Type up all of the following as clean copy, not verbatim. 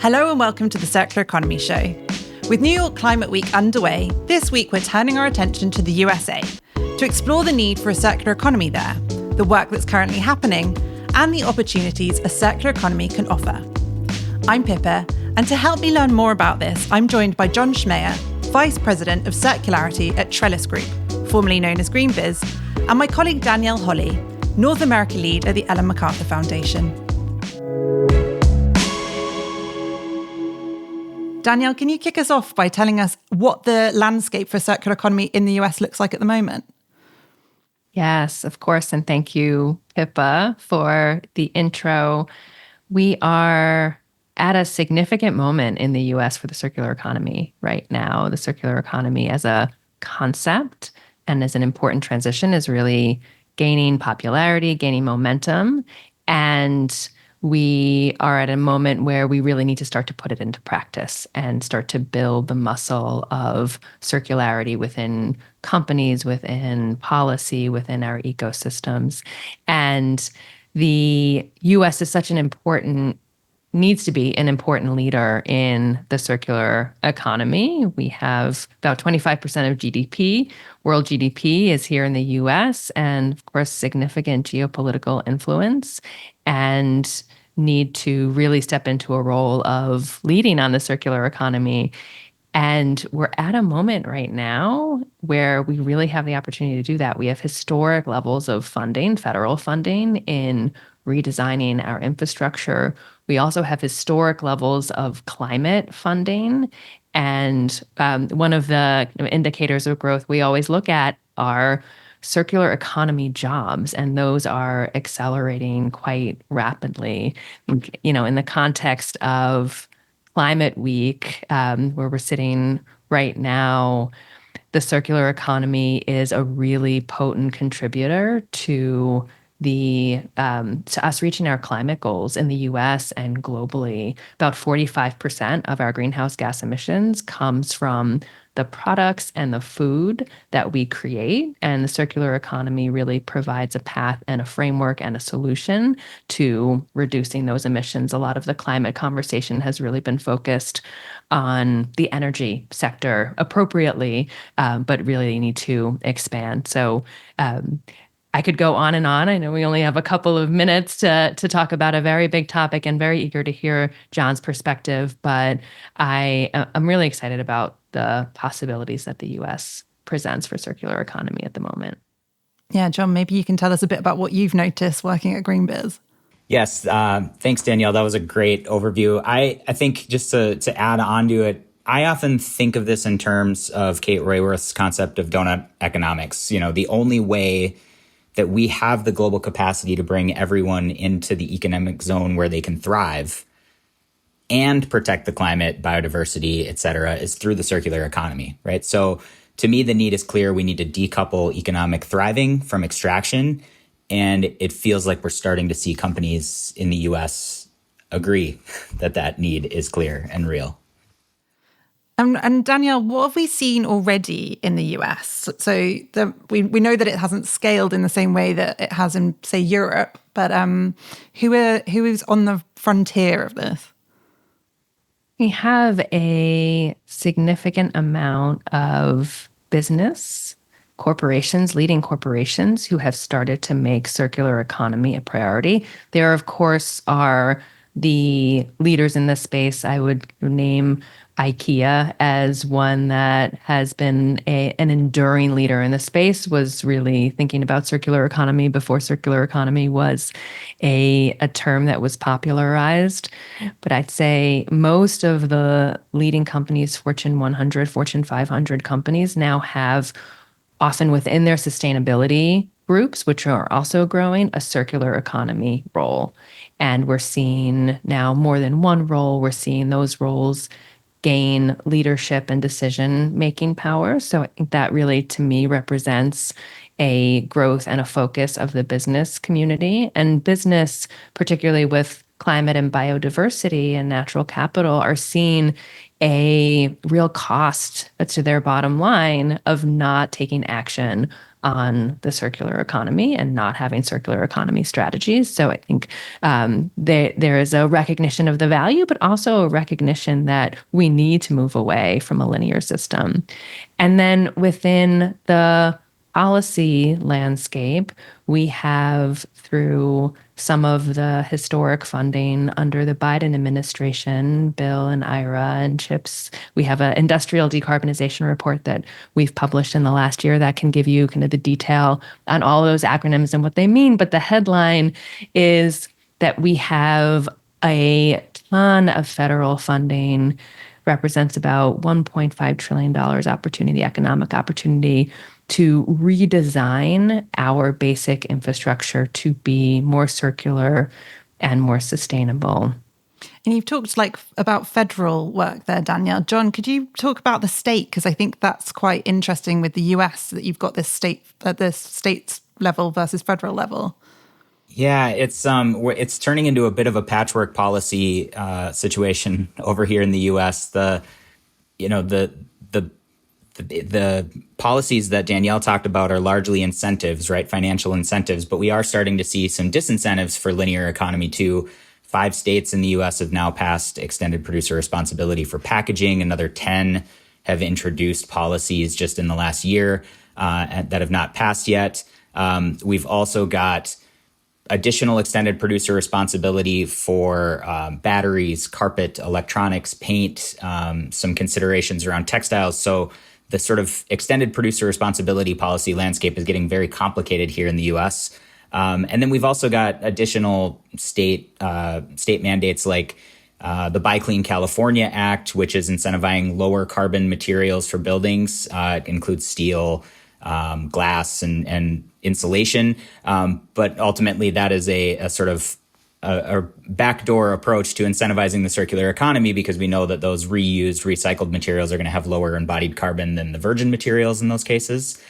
Hello and welcome to the Circular Economy Show. With New York Climate Week underway, this week we're turning our attention to the USA to explore the need for a circular economy there, the work that's currently happening, and the opportunities a circular economy can offer. I'm Pippa, and to help me learn more about this, I'm joined by John Schmeyer, Vice President of Circularity at Trellis Group, formerly known as Green Biz, and my colleague Danielle Holly, North America Lead at the Ellen MacArthur Foundation. Danielle, can you kick us off by telling us what the landscape for circular economy in the US looks like at the moment? Yes, of course. And thank you, Pippa, for the intro. We are at a significant moment in the US for the circular economy right now. The circular economy as a concept and as an important transition is really gaining popularity, gaining momentum. And we are at a moment where we really need to start to put it into practice and start to build the muscle of circularity within companies, within policy, within our ecosystems. And the US is needs to be an important leader in the circular economy. We have about 25% of GDP. World GDP is here in the US, and of course, significant geopolitical influence, and need to really step into a role of leading on the circular economy. And we're at a moment right now where we really have the opportunity to do that. We have historic levels of funding, federal funding, in redesigning our infrastructure. We also have historic levels of climate funding. And one of the indicators of growth we always look at are circular economy jobs, and those are accelerating quite rapidly. In the context of Climate Week, where we're sitting right now, the circular economy is a really potent contributor to us reaching our climate goals in the US and globally. About 45% of our greenhouse gas emissions comes from the products and the food that we create. And the circular economy really provides a path and a framework and a solution to reducing those emissions. A lot of the climate conversation has really been focused on the energy sector appropriately, but really need to expand. So I could go on and on. I know we only have a couple of minutes to talk about a very big topic, and very eager to hear John's perspective. But I'm really excited about the possibilities that the U.S. presents for circular economy at the moment. Yeah, John, maybe you can tell us a bit about what you've noticed working at Green Biz. Yes, thanks, Danielle. That was a great overview. I think just to add on to it, I often think of this in terms of Kate Raworth's concept of donut economics. The only way that we have the global capacity to bring everyone into the economic zone where they can thrive and protect the climate, biodiversity, et cetera, is through the circular economy, right? So to me, the need is clear. We need to decouple economic thriving from extraction. And it feels like we're starting to see companies in the US agree that need is clear and real. And Danielle, what have we seen already in the US? So we know that it hasn't scaled in the same way that it has in, say, Europe, but who is on the frontier of this? We have a significant amount of business corporations, leading corporations, who have started to make circular economy a priority. There, of course, are the leaders in this space. I would name IKEA as one that has been an enduring leader in the space, was really thinking about circular economy before circular economy was a term that was popularized. But I'd say most of the leading companies, Fortune 100, Fortune 500 companies, now have, often within their sustainability groups, which are also growing, a circular economy role. And we're seeing now more than one role. We're seeing those roles gain leadership and decision-making power. So I think that really, to me, represents a growth and a focus of the business community. And business, particularly with climate and biodiversity and natural capital are seeing a real cost to their bottom line of not taking action on the circular economy and not having circular economy strategies. So I think there is a recognition of the value, but also a recognition that we need to move away from a linear system. And then within the policy landscape, we have, through some of the historic funding under the Biden administration, Bill and IRA and CHIPS, we have an industrial decarbonization report that we've published in the last year that can give you kind of the detail on all those acronyms and what they mean. But the headline is that we have a ton of federal funding, represents about $1.5 trillion economic opportunity to redesign our basic infrastructure to be more circular and more sustainable. And you've talked about federal work there, Danielle. John, could you talk about the state? Because I think that's quite interesting with the US, that you've got this state at the states level versus federal level. Yeah, it's turning into a bit of a patchwork policy situation over here in the U.S. The policies that Danielle talked about are largely incentives, right? Financial incentives, but we are starting to see some disincentives for linear economy too. 5 states in the U.S. have now passed extended producer responsibility for packaging. Another 10 have introduced policies just in the last year that have not passed yet. We've also got additional extended producer responsibility for batteries, carpet, electronics, paint, some considerations around textiles. So the sort of extended producer responsibility policy landscape is getting very complicated here in the U.S. And then we've also got additional state mandates like the Buy Clean California Act, which is incentivizing lower carbon materials for buildings. It includes steel, glass, and insulation. But ultimately, that is a sort of a backdoor approach to incentivizing the circular economy, because we know that those reused, recycled materials are going to have lower embodied carbon than the virgin materials in those cases.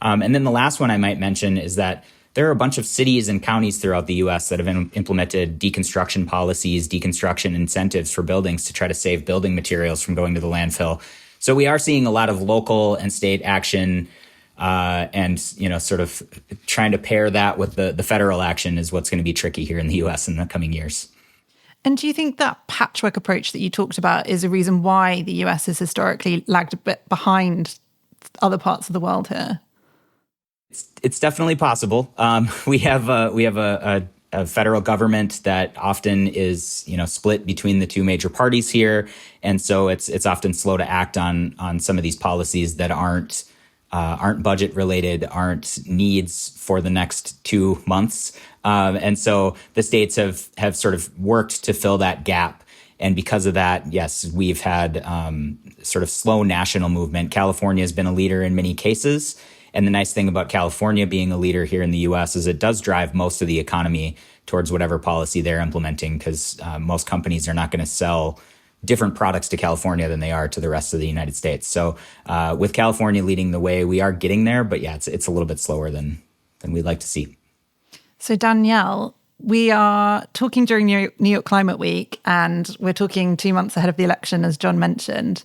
And then the last one I might mention is that there are a bunch of cities and counties throughout the U.S. that have implemented deconstruction policies, deconstruction incentives for buildings to try to save building materials from going to the landfill. So we are seeing a lot of local and state action, and sort of trying to pair that with the federal action is what's going to be tricky here in the U.S. in the coming years. And do you think that patchwork approach that you talked about is a reason why the US has historically lagged a bit behind other parts of the world here? It's definitely possible. We have a federal government that often is split between the two major parties here, and so it's often slow to act on some of these policies that aren't budget related, aren't needs for the next 2 months. And so the states have sort of worked to fill that gap. And because of that, yes, we've had sort of slow national movement. California has been a leader in many cases. And the nice thing about California being a leader here in the U.S. is it does drive most of the economy towards whatever policy they're implementing, because most companies are not going to sell different products to California than they are to the rest of the United States. So with California leading the way, we are getting there. But yeah, it's a little bit slower than we'd like to see. So Danielle, we are talking during New York Climate Week, and we're talking 2 months ahead of the election, as John mentioned.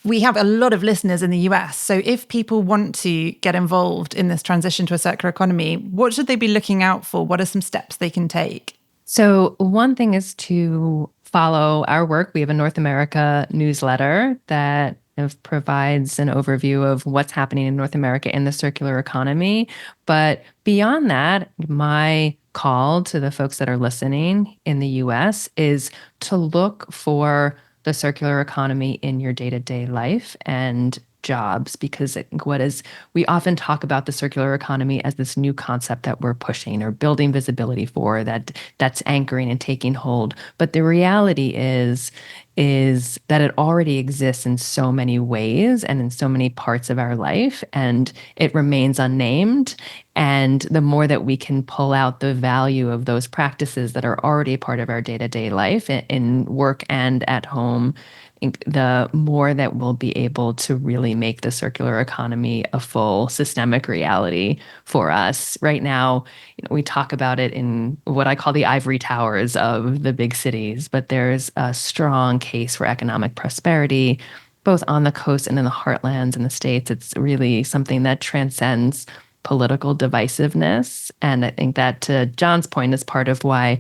We have a lot of listeners in the US. So if people want to get involved in this transition to a circular economy, what should they be looking out for? What are some steps they can take? So one thing is to follow our work. We have a North America newsletter that provides an overview of what's happening in North America in the circular economy. But beyond that, my call to the folks that are listening in the US is to look for the circular economy in your day-to-day life and jobs, because I think we often talk about the circular economy as this new concept that we're pushing or building visibility for, that's anchoring and taking hold. But the reality is that it already exists in so many ways and in so many parts of our life, and it remains unnamed. And the more that we can pull out the value of those practices that are already a part of our day-to-day life in work and at home, think the more that we'll be able to really make the circular economy a full systemic reality for us. Right now, we talk about it in what I call the ivory towers of the big cities, but there's a strong case for economic prosperity, both on the coast and in the heartlands in the States. It's really something that transcends political divisiveness. And I think that, to John's point, is part of why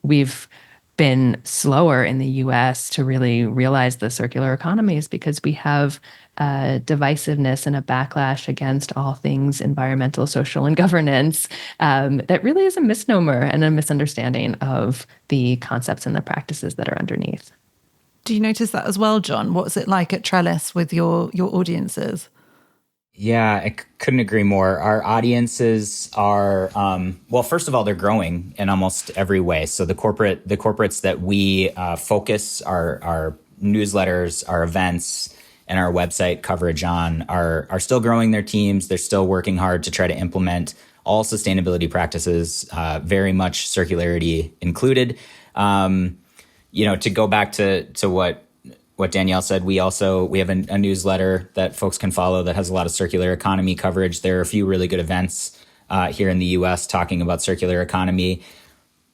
we've been slower in the US to really realize the circular economy, is because we have divisiveness and a backlash against all things environmental, social, and governance that really is a misnomer and a misunderstanding of the concepts and the practices that are underneath. Do you notice that as well, John? What's it like at Trellis with your audiences? Yeah, I couldn't agree more. Our audiences are, well, first of all, they're growing in almost every way. So the corporates that we focus our newsletters, our events, and our website coverage on are still growing their teams. They're still working hard to try to implement all sustainability practices, very much circularity included. To go back to what Danielle said, we have a newsletter that folks can follow that has a lot of circular economy coverage. There are a few really good events here in the US talking about circular economy.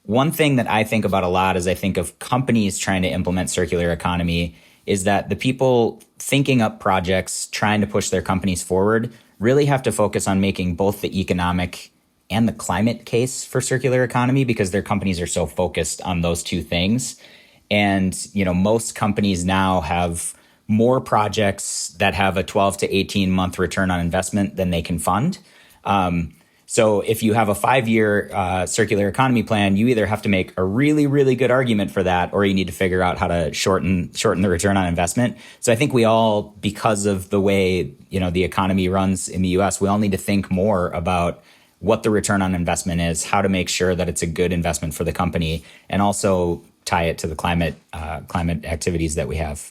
One thing that I think about a lot as I think of companies trying to implement circular economy is that the people thinking up projects, trying to push their companies forward, really have to focus on making both the economic and the climate case for circular economy, because their companies are so focused on those two things. And, most companies now have more projects that have a 12 to 18 month return on investment than they can fund. So if you have a 5-year circular economy plan, you either have to make a really, really good argument for that, or you need to figure out how to shorten the return on investment. So I think we all, because of the way, the economy runs in the US, we all need to think more about what the return on investment is, how to make sure that it's a good investment for the company, and also tie it to the climate activities that we have.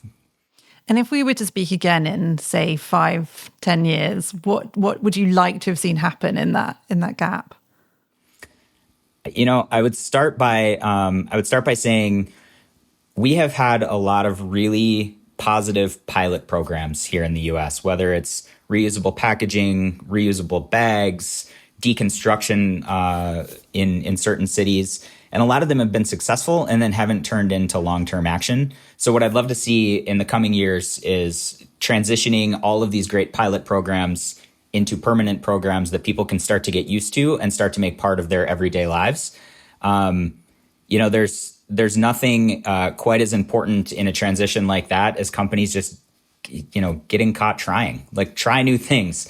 And if we were to speak again in, say, 5-10 years, what would you like to have seen happen in that gap? I would start by saying we have had a lot of really positive pilot programs here in the US, whether it's reusable packaging, reusable bags, deconstruction in certain cities. And a lot of them have been successful and then haven't turned into long-term action. So what I'd love to see in the coming years is transitioning all of these great pilot programs into permanent programs that people can start to get used to and start to make part of their everyday lives. There's nothing quite as important in a transition like that as companies just, getting caught trying. Like, try new things,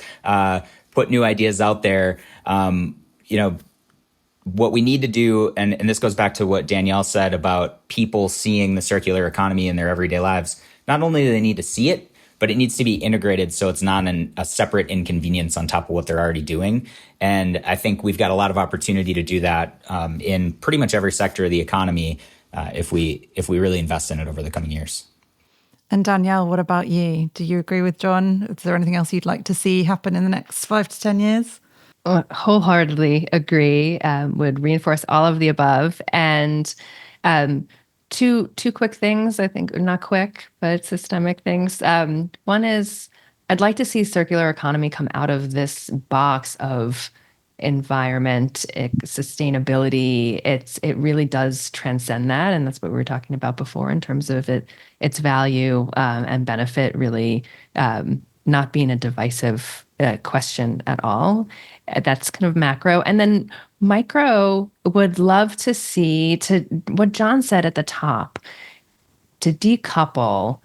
put new ideas out there. What we need to do, and this goes back to what Danielle said about people seeing the circular economy in their everyday lives, not only do they need to see it, but it needs to be integrated so it's not a separate inconvenience on top of what they're already doing. And I think we've got a lot of opportunity to do that in pretty much every sector of the economy if we really invest in it over the coming years. And Danielle, what about you? Do you agree with John? Is there anything else you'd like to see happen in the next 5 to 10 years? Wholeheartedly agree, would reinforce all of the above. And two quick things, I think, not quick, but systemic things. One is I'd like to see circular economy come out of this box of environment, sustainability. It really does transcend that. And that's what we were talking about before in terms of its value and benefit really not being a divisive question at all. That's kind of macro. And then micro, would love to see, to what John said at the top, to decouple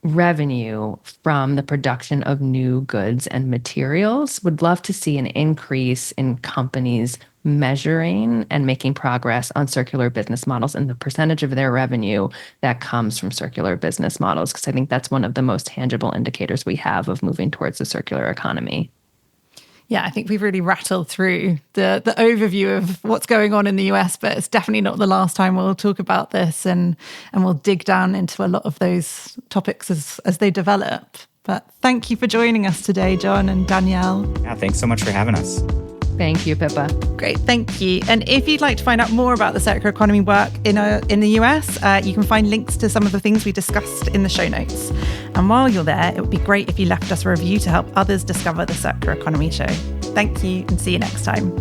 revenue from the production of new goods and materials. Would love to see an increase in companies measuring and making progress on circular business models and the percentage of their revenue that comes from circular business models, because I think that's one of the most tangible indicators we have of moving towards a circular economy. Yeah, I think we've really rattled through the overview of what's going on in the US, but it's definitely not the last time we'll talk about this, and we'll dig down into a lot of those topics as they develop. But thank you for joining us today, John and Danielle. Yeah, thanks so much for having us. Thank you, Pippa. Great, thank you. And if you'd like to find out more about the circular economy work in the US, you can find links to some of the things we discussed in the show notes. And while you're there, it would be great if you left us a review to help others discover the Circular Economy Show. Thank you, and see you next time.